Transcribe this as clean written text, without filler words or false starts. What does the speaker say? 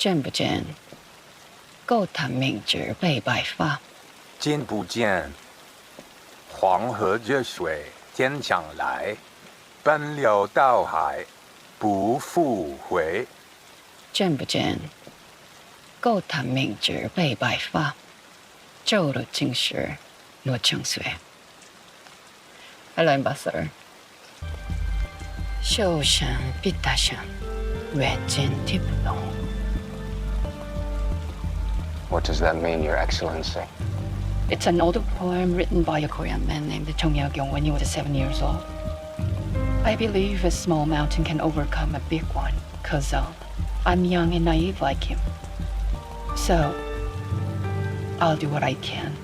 见不见？够他明知被白发。见不见？黄河热水天上来，奔流到海不复回。见不见？够他明知被白发。旧了今时若成岁。Hello, Ambassador. 秀山必大山，远见听不懂。What does that mean, Your Excellency? It's an old poem written by a Korean man named Chung Yeo-kyung when he was 7 years old. I believe a small mountain can overcome a big one, cause I'm young and naive like him. So, I'll do what I can